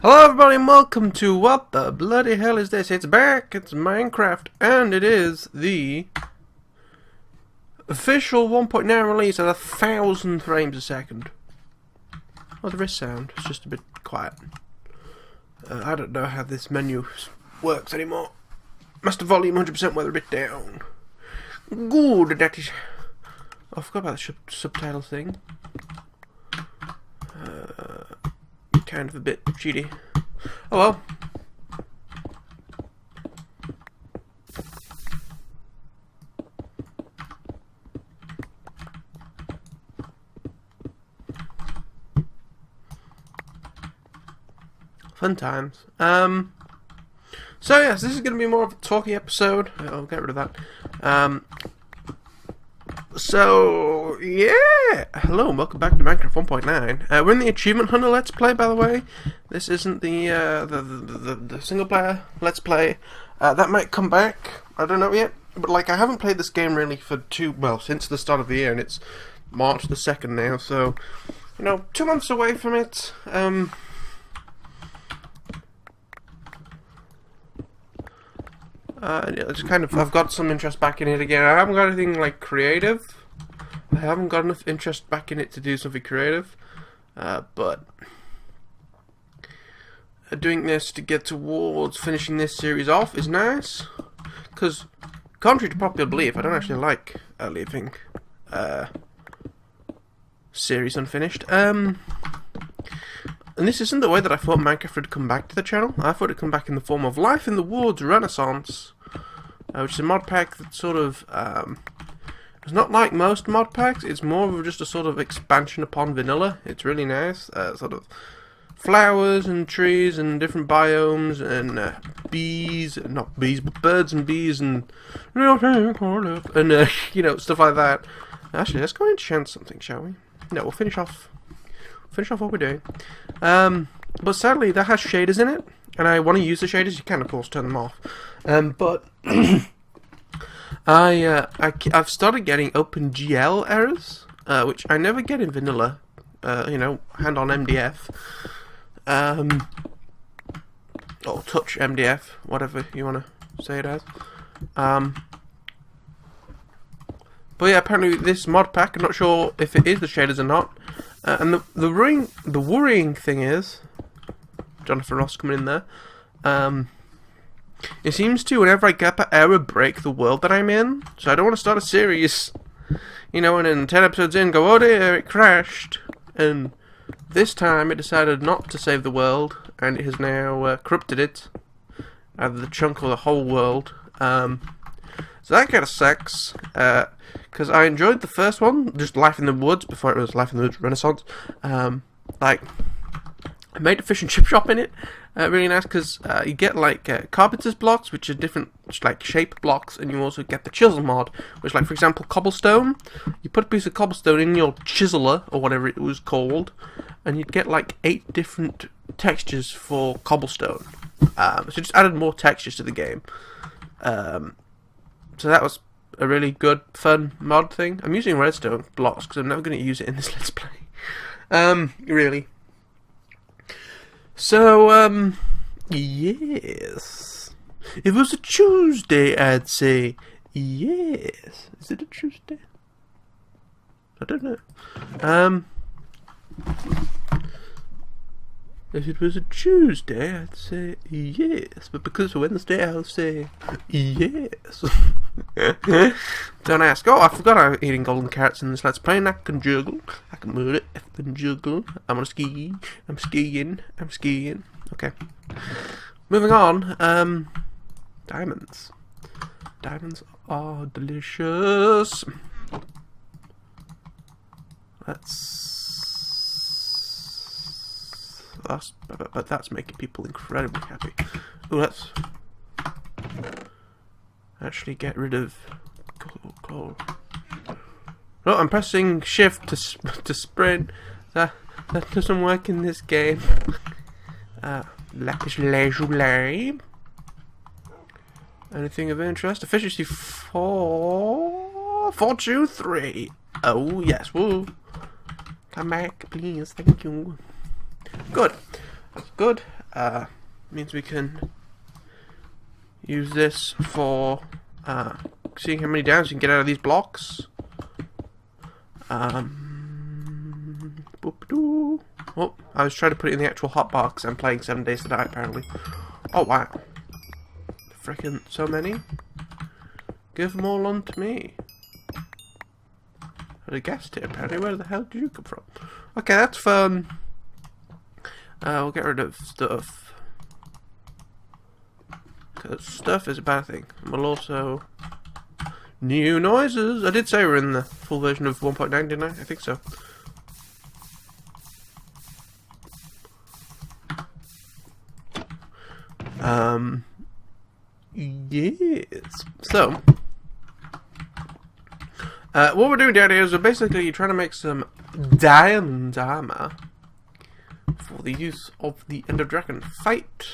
Hello everybody and welcome to What the Bloody Hell Is This? It's back, it's Minecraft, and it is the official 1.9 release at 1,000 frames a second. Oh, the wrist sound is just a bit quiet. I don't know how this menu works anymore. Master volume 100% weather a bit down. Good, that is... I forgot about the subtitle thing. Kind of a bit cheaty. Oh well. Fun times. So yes, this is going to be more of a talky episode. I'll get rid of that. So yeah, hello and welcome back to Minecraft 1.9. We're in the Achievement Hunter Let's Play, by the way. This isn't the single player Let's Play. That might come back. I don't know yet. But like, I haven't played this game really for since the start of the year, and it's March the 2nd now. So, 2 months away from it. It's kind of, I've got some interest back in it again. I haven't got anything like creative. I haven't got enough interest back in it to do something creative. But doing this to get towards finishing this series off is nice. Because, contrary to popular belief, I don't actually like leaving series unfinished. And this isn't the way that I thought Minecraft would come back to the channel. I thought it'd come back in the form of Life in the Woods Renaissance, which is a mod pack that sort of, it's not like most mod packs, it's more of just a sort of expansion upon vanilla. It's really nice, sort of flowers and trees and different biomes and not bees, but birds and bees and, stuff like that. Actually, let's go and enchant something, shall we? No, we'll finish off what we're doing. But sadly that has shaders in it, and I want to use the shaders. You can of course turn them off. But I've started getting OpenGL errors, which I never get in vanilla. Hand on MDF. Or touch MDF, whatever you want to say it as. But yeah, apparently this mod pack, I'm not sure if it is the shaders or not. And the worrying thing is, Jonathan Ross coming in there. It seems to, whenever I get that error, break the world that I'm in. So I don't want to start a series, and then 10 episodes in, go, oh dear, it crashed. And this time it decided not to save the world, and it has now corrupted it out of the chunk of the whole world. So that kind of sucks, because I enjoyed the first one, just Life in the Woods, before it was Life in the Woods Renaissance. I made a fish and chip shop in it, really nice, because you get like carpenter's blocks, which are different like shape blocks, and you also get the chisel mod, which, like, for example, cobblestone. You put a piece of cobblestone in your chiseler, or whatever it was called, and you'd get like 8 different textures for cobblestone. So it just added more textures to the game. So that was a really good, fun mod thing. I'm using redstone blocks because I'm never going to use it in this Let's Play. Really. So, yes. If it was a Tuesday, I'd say yes. Is it a Tuesday? I don't know. If it was a Tuesday, I'd say yes. But because it's Wednesday, I'll say yes. Don't ask. Oh, I forgot I'm eating golden carrots in this Let's Play, and I can juggle. I can move it. I can juggle. I'm on a ski. I'm skiing. Okay. Moving on. Diamonds. Diamonds are delicious. But that's making people incredibly happy. Oh, let's actually get rid of coal. No, I'm pressing shift to sprint. That doesn't work in this game. Lapis lazuli. Anything of interest? Efficiency 423. Oh yes, woo. Come back, please. Thank you. Good. That's good. means we can use this for seeing how many downs you can get out of these blocks. Oh, I was trying to put it in the actual hotbox. I'm playing 7 Days to Die, apparently. Oh, wow. Frickin' so many. Give them all on to me. I'd have guessed it, apparently. Where the hell did you come from? Okay, that's fun. We'll get rid of stuff. Because stuff is a bad thing. And we'll also... New noises! I did say we're in the full version of 1.9, didn't I? I think so. Yes. So, what we're doing down here is we're basically trying to make some diamond armor for the use of the End of Dragon fight.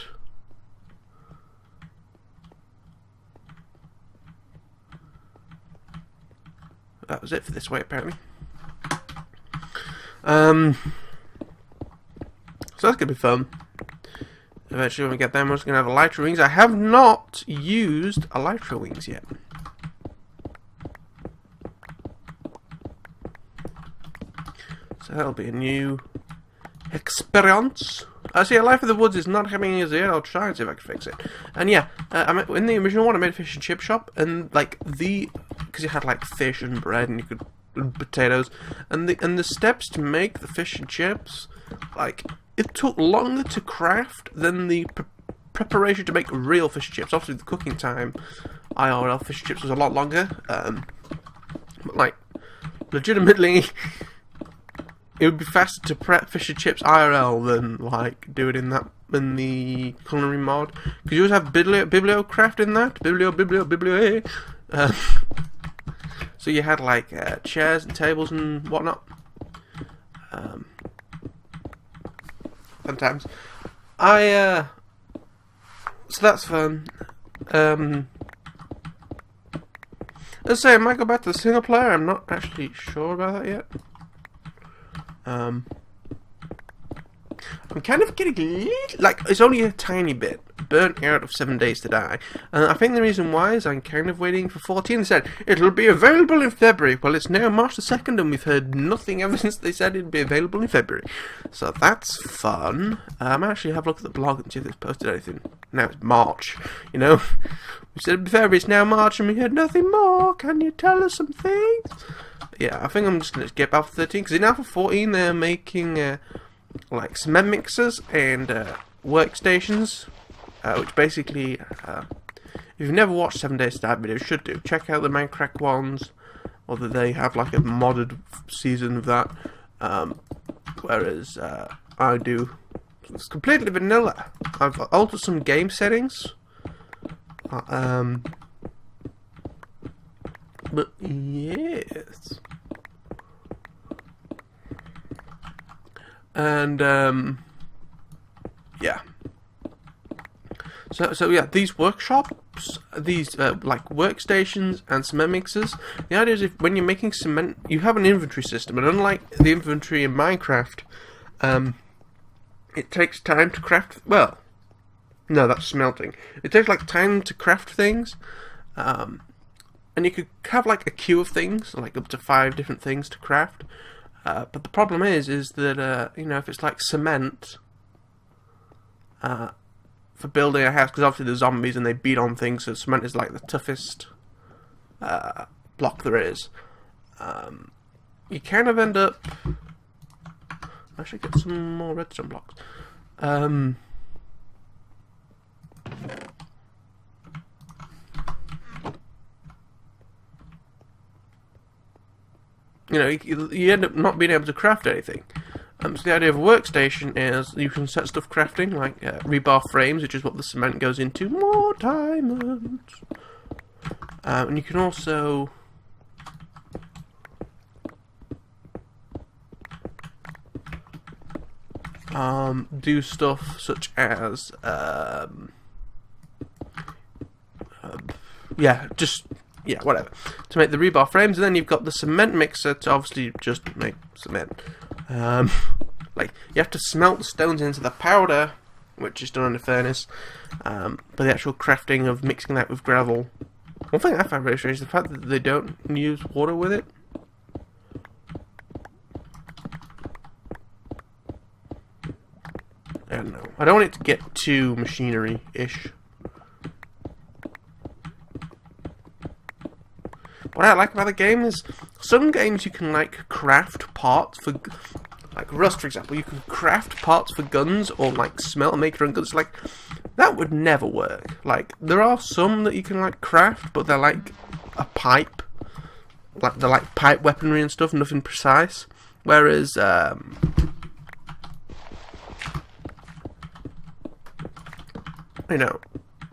That was it for this way, apparently. So that's gonna be fun. Eventually, when we get them, we're just gonna have elytra wings. I have not used elytra wings yet. So that'll be a new experience. See, Life of the Woods is not having as yet. I'll try and see if I can fix it. And yeah, in the original one, I made a fish and chip shop, and like because you had like fish and bread, and you could and potatoes, and the steps to make the fish and chips, like it took longer to craft than the preparation to make real fish and chips. Obviously, the cooking time, IRL fish and chips was a lot longer. But like, legitimately. It would be faster to prep fish and chips IRL than like do it in the culinary mod, because you always have bibliocraft in that biblio. So you had like chairs and tables and whatnot. Sometimes so that's fun. Let's say I might go back to the single player. I'm not actually sure about that yet. I'm kind of getting like it's only a tiny bit burnt out of 7 Days to Die, and I think the reason why is I'm kind of waiting for 14. They said it'll be available in February. Well, it's now March the 2nd, and we've heard nothing ever since they said it'd be available in February. So that's fun. I might actually have a look at the blog and see if they've posted anything. Now it's March, you know. We said it'd be February, it's now March, and we heard nothing more. Can you tell us some things? Yeah, I think I'm just going to skip Alpha 13, because in Alpha 14 they're making like cement mixers and workstations, which basically, if you've never watched 7 Days to Die videos, you should do. Check out the Minecraft ones, or that they have like a modded season of that, whereas I do. It's completely vanilla. I've altered some game settings, but yes. And yeah. So yeah, these workshops, these like workstations and cement mixers. The idea is when you're making cement, you have an inventory system, and unlike the inventory in Minecraft, it takes time to craft. Well, no, that's smelting. It takes like time to craft things. And you could have like a queue of things, like up to 5 different things to craft. But the problem is that you know, if it's like cement for building a house, because obviously there's zombies and they beat on things, so cement is like the toughest block there is. You kind of end up. I should get some more redstone blocks. You know, you end up not being able to craft anything. So the idea of a workstation is you can set stuff crafting, like rebar frames, which is what the cement goes into. More diamonds! And you can also do stuff such as whatever, to make the rebar frames, and then you've got the cement mixer to obviously just make cement. Like, you have to smelt the stones into the powder which is done under furnace. But the actual crafting of mixing that with gravel. One thing I find very strange is the fact that they don't use water with it. I don't know. I don't want it to get too machinery-ish. What I like about the game is some games you can like craft parts for, like Rust for example, you can craft parts for guns or like smelt and make your own guns. Like that would never work. Like there are some that you can like craft, but they're like a pipe, like they're like pipe weaponry and stuff, nothing precise. Whereas you know,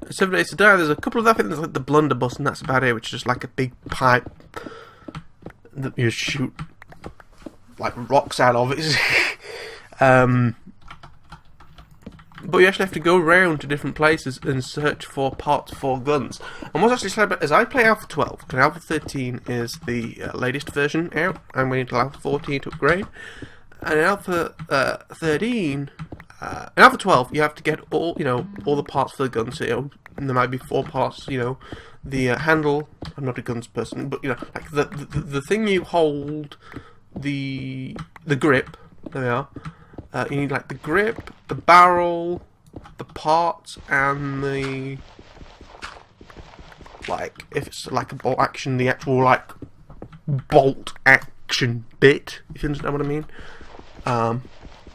7 Days to Die, there's a couple of, I think there's like the blunderbuss and that's about it, which is just like a big pipe that you shoot like rocks out of it. But you actually have to go around to different places and search for parts for guns. And what's actually sad about as I play Alpha 12, because Alpha 13 is the latest version out, I'm waiting until Alpha 14 to upgrade, and in Alpha 13, in Alpha 12, you have to get all the parts for the gun. So and there might be 4 parts. The handle. I'm not a guns person, but like the thing you hold, the grip. There we are. You need like the grip, the barrel, the parts, and the if it's like a bolt action, the actual like bolt action bit. If you understand what I mean.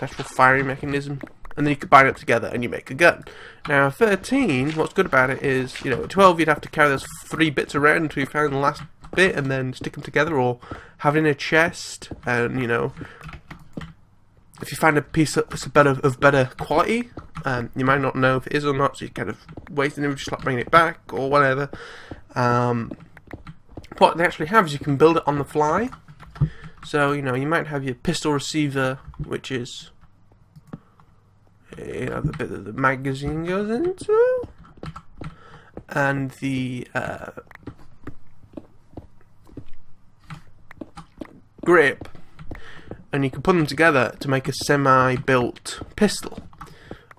Actual firing mechanism, and then you combine it together and you make a gun. Now 13, what's good about it is, at 12 you'd have to carry those 3 bits around until you found the last bit and then stick them together, or have it in a chest, and if you find a piece that's of better quality, you might not know if it is or not, so you kind of wasting it, just like bringing it back or whatever. What they actually have is you can build it on the fly. So, you might have your pistol receiver, which is, the bit that the magazine goes into, and the grip, and you can put them together to make a semi-built pistol.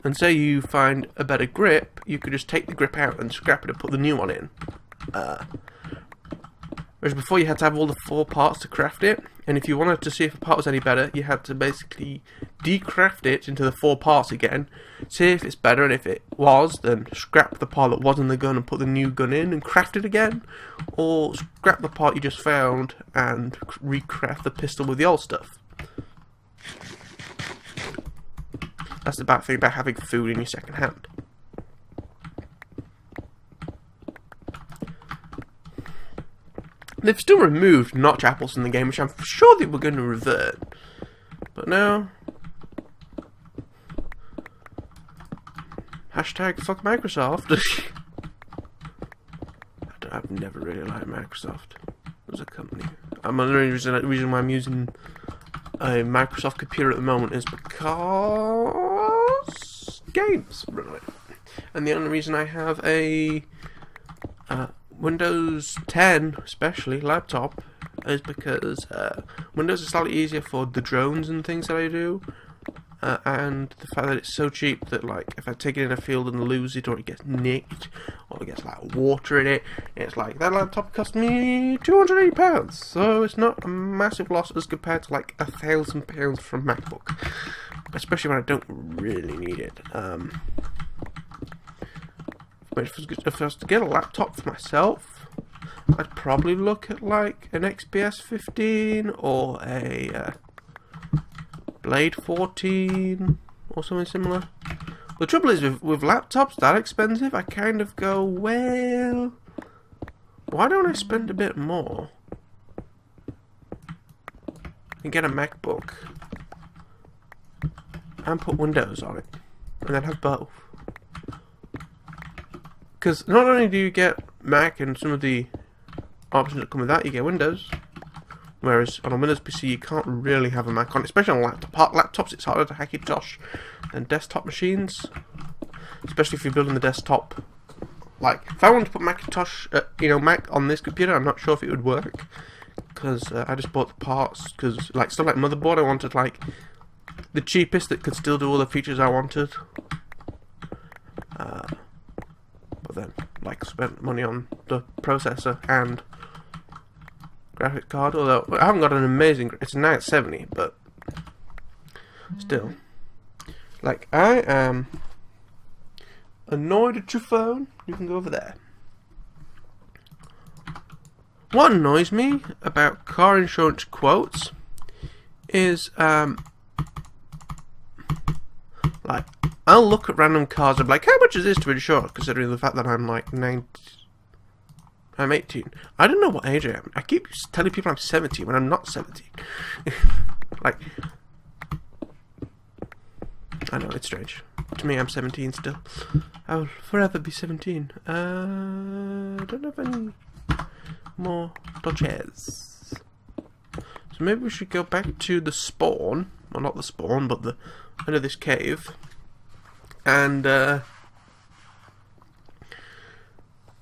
And say you find a better grip, you could just take the grip out and scrap it and put the new one in. Whereas before you had to have all the 4 parts to craft it, and if you wanted to see if a part was any better, you had to basically decraft it into the 4 parts again, see if it's better, and if it was, then scrap the part that was in the gun and put the new gun in and craft it again, or scrap the part you just found and recraft the pistol with the old stuff. That's the bad thing about having food in your second hand. They've still removed notch apples in the game, which I'm sure they were going to revert. But no. Hashtag fuck Microsoft. I've never really liked Microsoft as a company. The only reason why I'm using a Microsoft computer at the moment is because games run on it. And the only reason I have a Windows 10, especially, laptop, is because Windows is slightly easier for the drones and things that I do, and the fact that it's so cheap that, like, if I take it in a field and lose it, or it gets nicked, or it gets, like, water in it, it's like, that laptop cost me £280, so it's not a massive loss as compared to, like, £1,000 from MacBook, especially when I don't really need it. But if I was to get a laptop for myself, I'd probably look at like an XPS15 or a Blade 14 or something similar. The trouble is with laptops that expensive, I kind of go, well, why don't I spend a bit more and get a MacBook and put Windows on it and then have both? Because not only do you get Mac and some of the options that come with that, you get Windows. Whereas on a Windows PC, you can't really have a Mac on it, especially on laptops. It's harder to hack it, Josh, than desktop machines. Especially if you're building the desktop. Like, if I wanted to put Macintosh, Mac on this computer, I'm not sure if it would work. Because I just bought the parts. Because, like, stuff like motherboard, I wanted, like, the cheapest that could still do all the features I wanted. but then like spent money on the processor and graphics card. Although I haven't got an amazing, it's a 970, but still, like I am annoyed at your phone. You can go over there. What annoys me about car insurance quotes is like I'll look at random cars and be like, how much is this to insure? Considering the fact that I'm like I'm 18. I don't know what age I am. I keep telling people I'm 17 when I'm not 17. Like, I know, it's strange. To me, I'm 17 still. I will forever be 17. I don't have any more dodges. So maybe we should go back to the spawn. Well, not the spawn, but the end of this cave. And,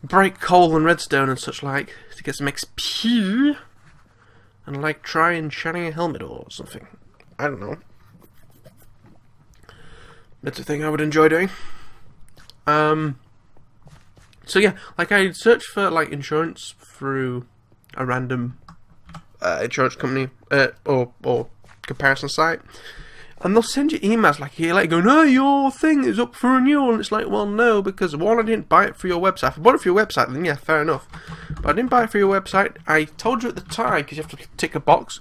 break coal and redstone and such like to get some XP. And like try and shiny a helmet or something. I don't know. That's a thing I would enjoy doing. So yeah, like I searched for like insurance through a random insurance company or comparison site, and they'll send you emails like here, like going, "Oh, your thing is up for renewal," and it's like, well, no, because one, I didn't buy it for your website. If I bought it for your website, then yeah, fair enough. But I didn't buy it for your website. I told you at the time because you have to tick a box.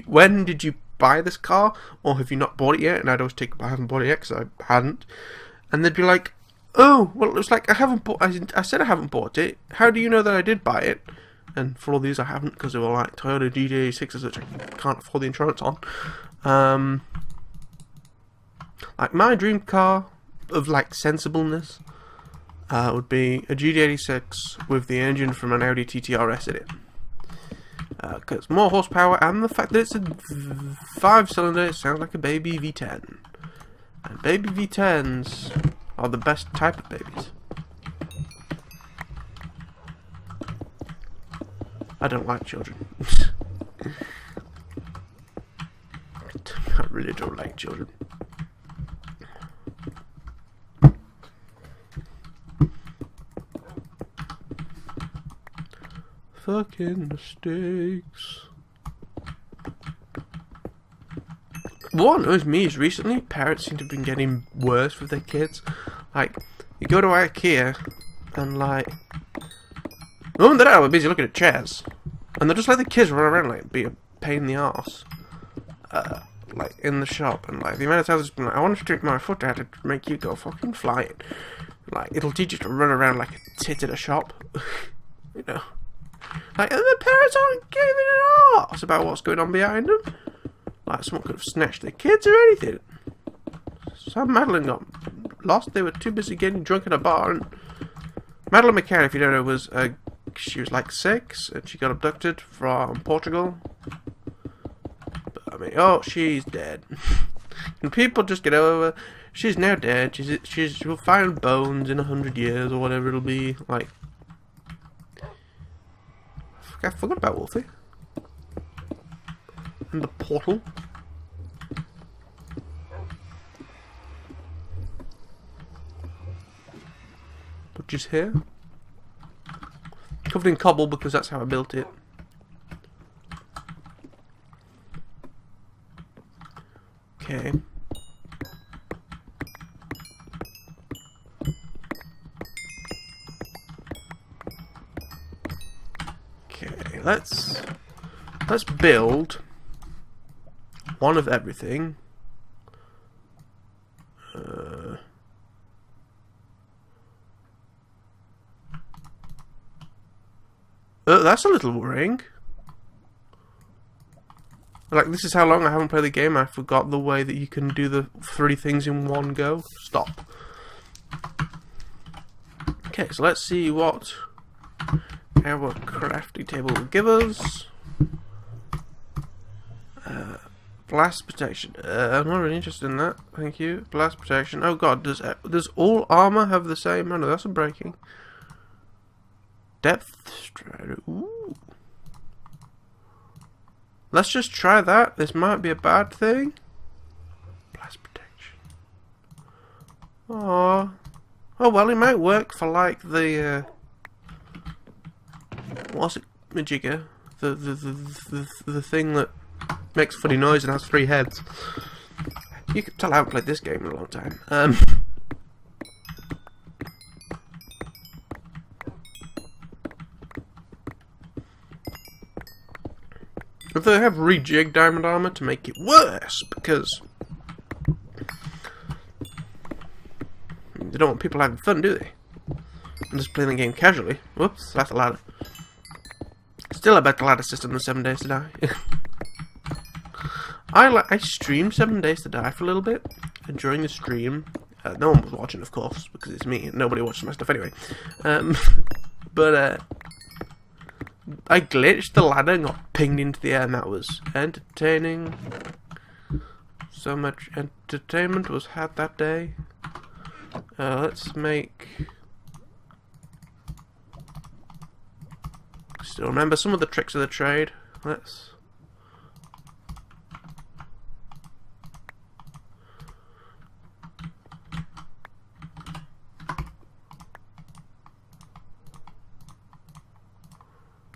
When did you buy this car, or have you not bought it yet? And I'd always tick, I haven't bought it yet because I hadn't. And they'd be like, oh, well, it was like I haven't bought. I said I haven't bought it. How do you know that I did buy it? And for all these, I haven't because they were like Toyota GJ6s, which I can't afford the insurance on. Like my dream car of like sensibleness would be a GT86 with the engine from an Audi TTRS in it. Because more horsepower and the fact that it's a 5-cylinder, it sounds like a baby V10. And baby V10s are the best type of babies. I don't like children. I really don't like children. Fucking mistakes. What annoys me is recently parents seem to have been getting worse with their kids. Like, you go to IKEA and like, oh, and they're busy looking at chairs, and they'll just let the kids run around like be a pain in the arse. Like in the shop, and like the amount of times it's been like, I want to stick my foot out to make you go fucking flying. Like, it'll teach you to run around like a tit at a shop. You know. Like, and the parents aren't giving an arse about what's going on behind them. Like, someone could have snatched their kids or anything. So Madeline got lost. They were too busy getting drunk in a bar. And Madeline McCann, if you don't know, was she was like 6, and she got abducted from Portugal. But, I mean, oh, she's dead. And people just get over. She's now dead. She'll find bones in 100 years or whatever it'll be. Like, I forgot about Wolfie. And the portal. Butcher's here. Covered in cobble because that's how I built it. Okay. Okay, let's build one of everything. That's a little worrying. Like, this is how long I haven't played the game. I forgot the way that you can do the 3 things in one go. Stop. Okay, so let's see what our crafting table will give us. Blast protection. I'm not really interested in that. Thank you. Blast protection. Oh god, does all armor have the same? Oh no, that's a breaking. Depth strider. Ooh. Let's just try that. This might be a bad thing. Blast protection. Aww. Oh well, it might work for like the what's it, Majigger? The thing that makes funny noise and has 3 heads. You can tell I haven't played this game in a long time. If they have rejigged Diamond Armor to make it worse, because they don't want people having fun, do they? And just playing the game casually. Whoops, that's a ladder. Still a better ladder system than 7 Days to Die. I streamed 7 Days to Die for a little bit, and during the stream, no one was watching, of course, because it's me, and nobody watches my stuff anyway. But I glitched the ladder and got pinged into the air, and that was entertaining. So much entertainment was had that day. Let's make... Still remember some of the tricks of the trade. Let's...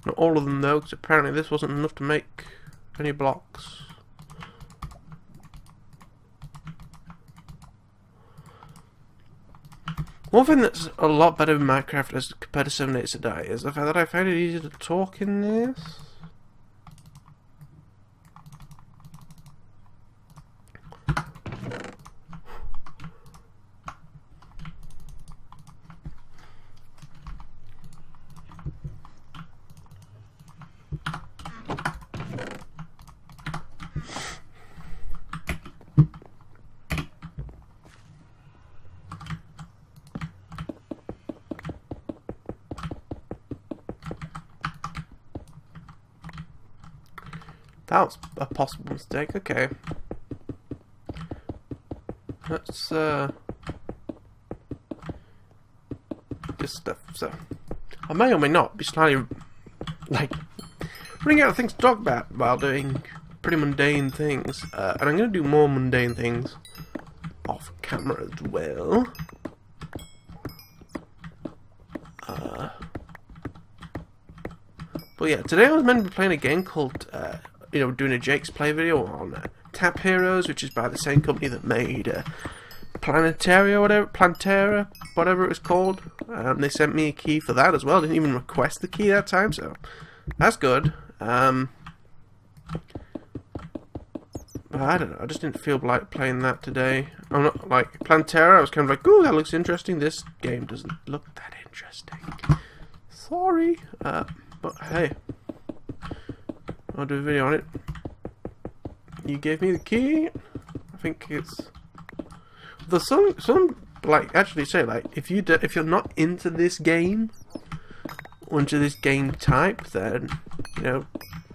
Not all of them though, because apparently this wasn't enough to make any blocks. One thing that's a lot better in Minecraft as compared to 7 Days to Die is the fact that I found it easier to talk in this. That was a possible mistake, okay. Let's, this stuff, so. I may or may not be slightly, like, running out of things to talk about while doing pretty mundane things. And I'm going to do more mundane things off camera as well. But yeah, today I was meant to be playing a game called, you know, doing a Jake's Play video on Tap Heroes, which is by the same company that made Planetara, whatever it was called. They sent me a key for that as well. Didn't even request the key that time, so that's good. But I don't know, I just didn't feel like playing that today. I'm not like Planetara. I was kind of like, ooh, that looks interesting. This game doesn't look that interesting. Sorry, but hey. I'll do a video on it. You gave me the key. I think it's the some like actually say like if you're not into this game or into this game type, then you know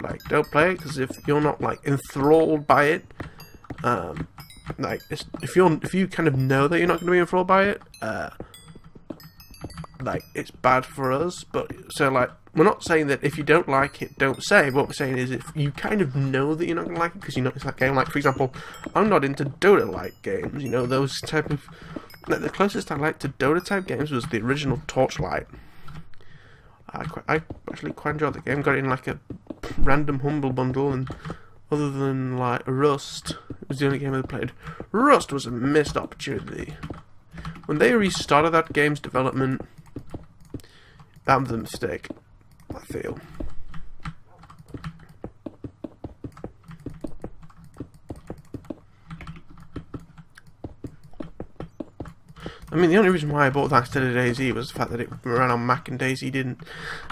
like don't play it, because if you're not like enthralled by it, like if you kind of know that you're not going to be enthralled by it, like it's bad for us. But so like we're not saying that if you don't like it, don't say. What we're saying is if you kind of know that you're not going to like it because you know it's that game. Like for example, I'm not into Dota-like games. You know, those type of like the closest I liked to Dota-type games was the original Torchlight. I actually quite enjoyed the game. Got it in like a random humble bundle, and other than like Rust, it was the only game I played. Rust was a missed opportunity. When they restarted that game's development, that was a mistake, I feel. I mean, the only reason why I bought that instead of DayZ was the fact that it ran on Mac and DayZ didn't.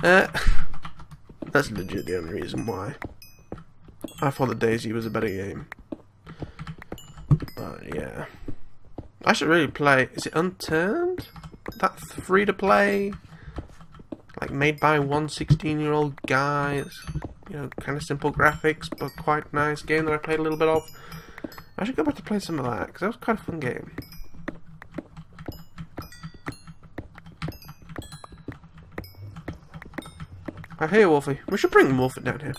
That's legit the only reason why. I thought that DayZ was a better game. But yeah. I should really play. Is it Unturned? That's free to play. Like made by one 16-year-old guy. It's, you know, kind of simple graphics, but quite nice game that I played a little bit of. I should go back to play some of that, because that was quite a fun game. I hear Wolfie. We should bring Wolfie down here.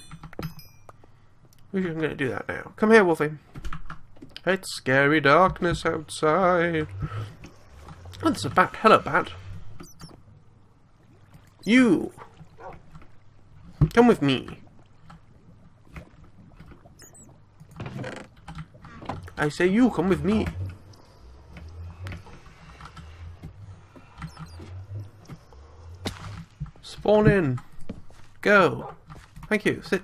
We're going to do that now. Come here, Wolfie. It's scary darkness outside. Oh, there's a bat. Hello, bat. You! Come with me. I say you, come with me. Spawn in. Go. Thank you. Sit.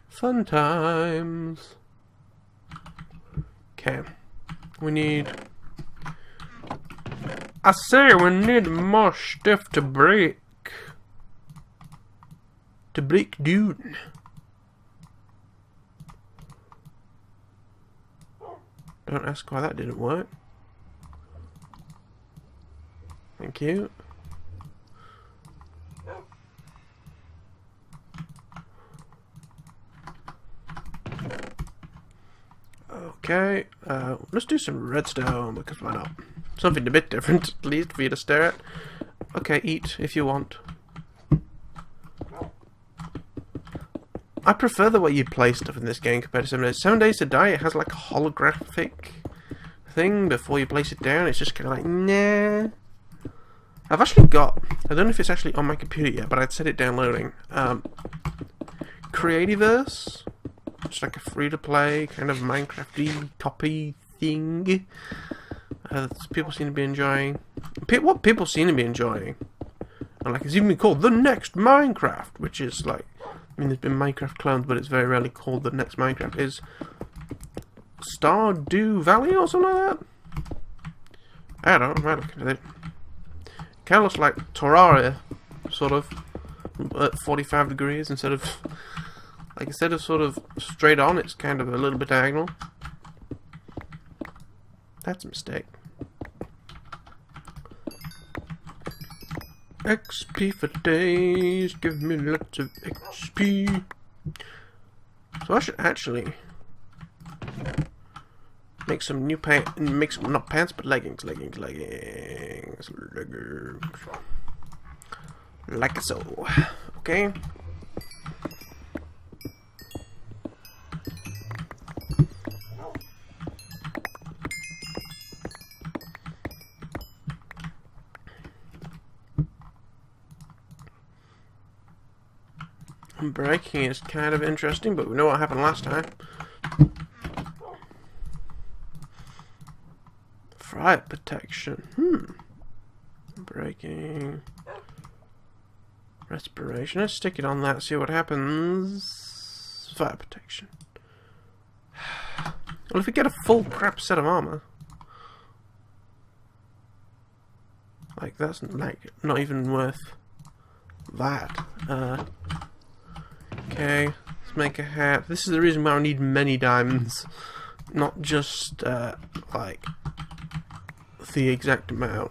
Fun times. Okay. We need... I say we need more stuff to break. To break down. Don't ask why that didn't work. Thank you. Okay, let's do some redstone, because why not? Something a bit different, at least, for you to stare at. Okay, eat, if you want. I prefer the way you play stuff in this game compared to 7 Days. 7 Days to Die, it has like a holographic thing before you place it down. It's just kind of like, nah. I've actually got, I don't know if it's actually on my computer yet, but I'd set it downloading. Creativerse. It's like a free-to-play kind of Minecraft-y copy thing. People seem to be enjoying. What people seem to be enjoying. And like, it's even been called The Next Minecraft, which is like, I mean, there's been Minecraft clones, but it's very rarely called The Next Minecraft. Is Stardew Valley or something like that? I don't know. I'm looking at it. Kind of looks like Terraria, sort of, at 45 degrees instead of. Like, instead of sort of straight on, it's kind of a little bit diagonal. That's a mistake. XP for days, give me lots of XP. So I should actually make some new pants, make some, not pants, but leggings. Like so. Okay. Breaking is kind of interesting, but we know what happened last time. Fire protection. Breaking. Respiration. Let's stick it on that, see what happens. Fire protection. Well, if we get a full crap set of armor. Like, that's like not even worth that. Okay, let's make a hat. This is the reason why I need many diamonds, not just like the exact amount.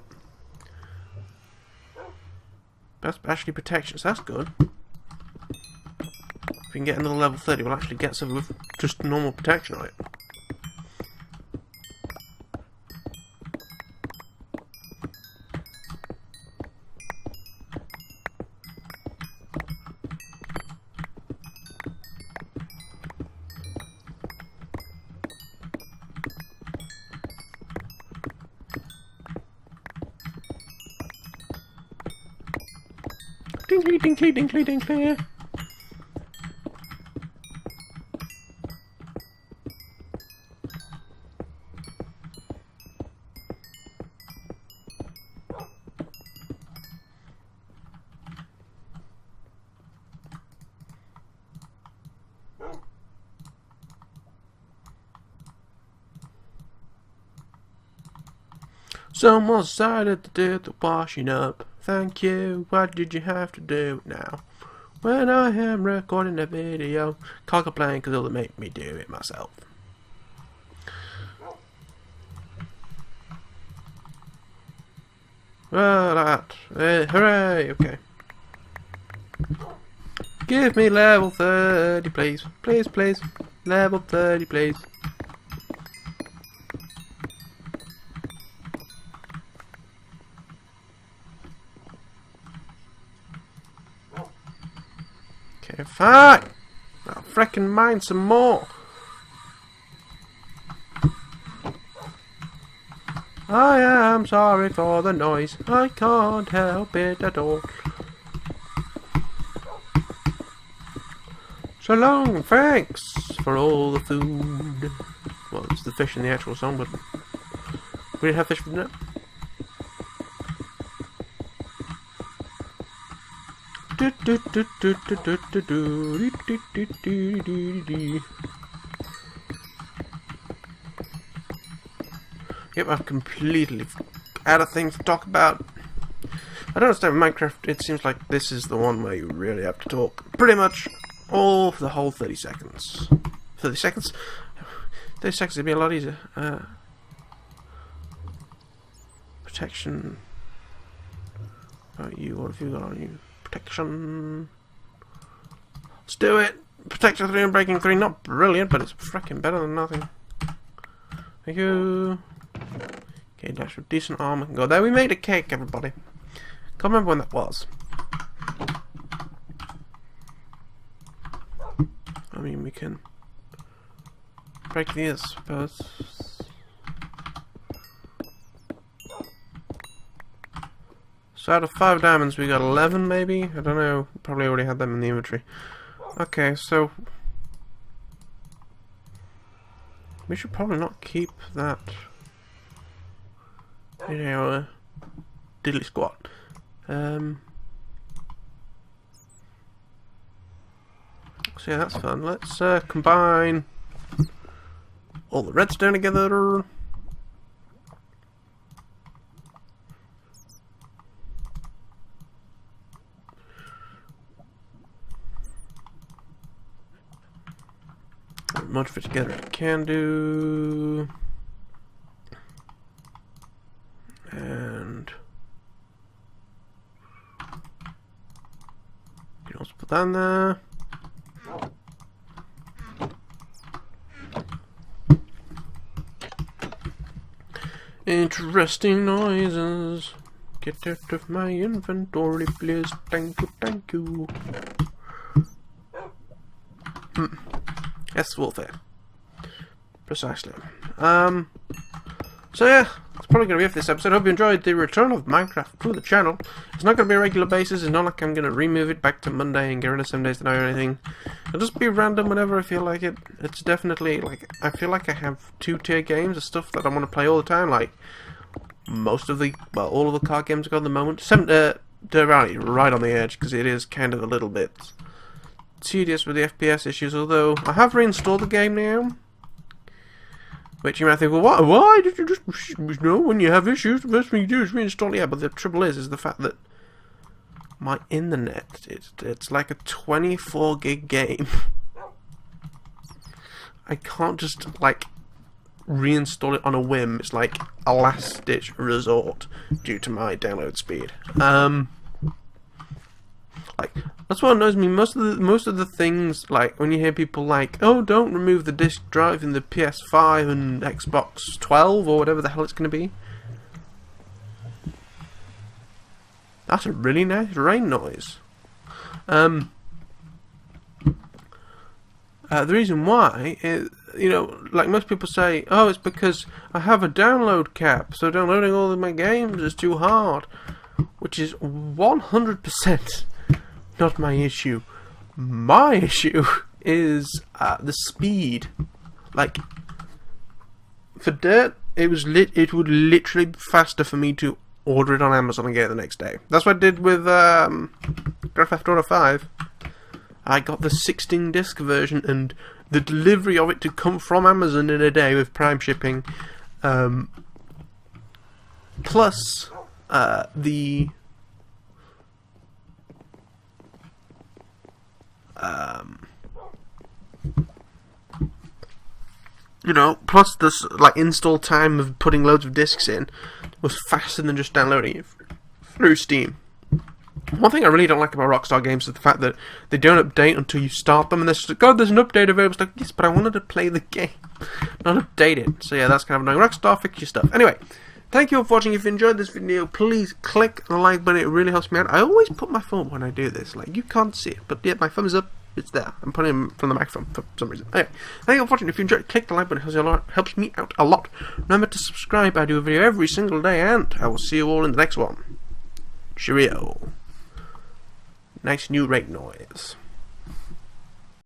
That's actually protection, so that's good. If we can get another level 30, we'll actually get something with just normal protection on it. Dinkly, dinkly, dinkly, dinkly. Someone decided to do the washing up. Thank you. What did you have to do now? When I am recording a video, can't complain because it'll make me do it myself. Well, that. Hooray! Okay. Give me level 30, please. Please, please. Level 30, please. Okay, fine. I'll frickin' mine some more. I am sorry for the noise. I can't help it at all. So long, thanks for all the food. Well, it's the fish in the actual song, but we didn't have fish for dinner. Yep, I'm completely out of things to talk about. I don't understand Minecraft. It seems like this is the one where you really have to talk pretty much all for the whole 30 seconds. 30 seconds? 30 seconds would be a lot easier. Protection. About you, what have you got on you? Protection. Let's do it! Protection 3 and breaking 3, not brilliant, but it's freaking better than nothing. Thank you. Okay, dash with decent armor. Go there. We made a cake, everybody. Can't remember when that was. I mean, we can break these, I suppose. So out of 5 diamonds, we got 11, maybe? I don't know. Probably already had them in the inventory. Okay, so we should probably not keep that. You know, diddly squat. So yeah, that's fun. Let's combine all the redstone together. As much of it together as I can do. And you can also put that in there. Interesting noises. Get out of my inventory, please. Thank you, thank you. That's warfare. Precisely. So yeah, that's probably going to be it for this episode. I hope you enjoyed the return of Minecraft to the channel. It's not going to be a regular basis. It's not like I'm going to remove it back to Monday and get rid of 7 days to night or anything. It'll just be random whenever I feel like it. It's definitely, like, I feel like I have 2-tier games of stuff that I want to play all the time. Like, most of the, well, all of the card games I've got at the moment. Dirt Rally, right on the edge, because it is kind of a little bit tedious with the FPS issues, although I have reinstalled the game now. Which you might think, well, why did you just, you know, when you have issues, the first thing you do is reinstall it? Yeah, but the trouble is the fact that my internet, it's like a 24 gig game. I can't just, like, reinstall it on a whim. It's like a last-ditch resort due to my download speed. Like, that's what annoys me. Most of the things, like when you hear people like, "Oh, don't remove the disk drive in the PS5 and Xbox 12 or whatever the hell it's going to be." That's a really nice rain noise. The reason why is, you know, like most people say, "Oh, it's because I have a download cap, so downloading all of my games is too hard," which is 100%. Not my issue. My issue is the speed. Like, for Dirt, it would literally be faster for me to order it on Amazon and get it the next day. That's what I did with Grand Theft Auto 5. I got the 16-disc version, and the delivery of it to come from Amazon in a day with Prime shipping, plus the you know, plus this like install time of putting loads of discs in was faster than just downloading it through Steam. One thing I really don't like about Rockstar games is the fact that they don't update until you start them, and there's like, God, there's an update available. It's like, yes, but I wanted to play the game, not update it. So yeah, that's kind of annoying. Rockstar, fix your stuff. Anyway, thank you all for watching. If you enjoyed this video, please click the like button. It really helps me out. I always put my phone when I do this. Like, you can't see it, but yeah, my thumbs up. It's there. I'm putting him from the microphone for some reason. Anyway, thank you for watching. If you enjoyed, click the like button. It helps me out a lot. Remember to subscribe. I do a video every single day, and I will see you all in the next one. Cheerio. Nice new rate noise.